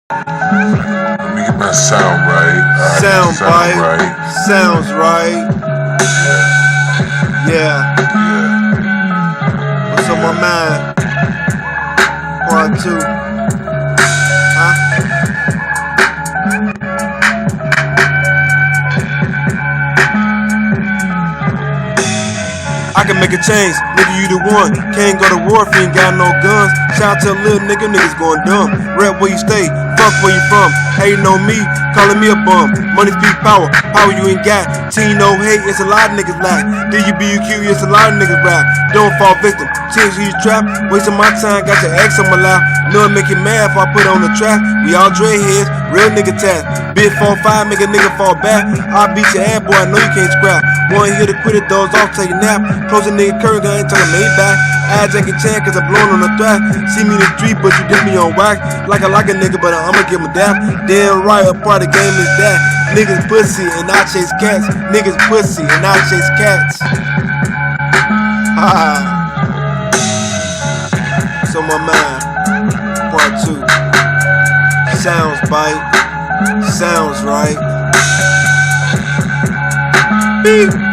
Let me get my sound right. Sound right. Sounds right. Yeah. What's on my mind? Part 2. I can make a change, nigga, you the one. Can't go to war if you ain't got no guns. Shout out to a little nigga, niggas going dumb. Rap where you stay, fuck where you from. Hating on me, calling me a bum. Money speak power, power you ain't got. Team no hate, it's a lot of niggas lack. DUBQ, it's a lot of niggas rap. Don't fall victim, change who you trap. Wasting my time, got your ex on my lap. Know it make you mad if I put on the track. We all dreadheads, real nigga tat. Big 4-5, make a nigga fall back. I beat your ass, boy, I know you can't scrap. One here to quit it, doze off, take a nap. Close a nigga curve, I ain't talking made back. I Jackie Chan cause I blown on the thrash. See me in the street, but you dip me on whack. Like I like a nigga, but I'ma give him a dap. Damn right, a part of the game is that. Niggas pussy and I chase cats. Niggas pussy and I chase cats. Ha. So my mind, part 2. Sounds bite, sounds right. Beep.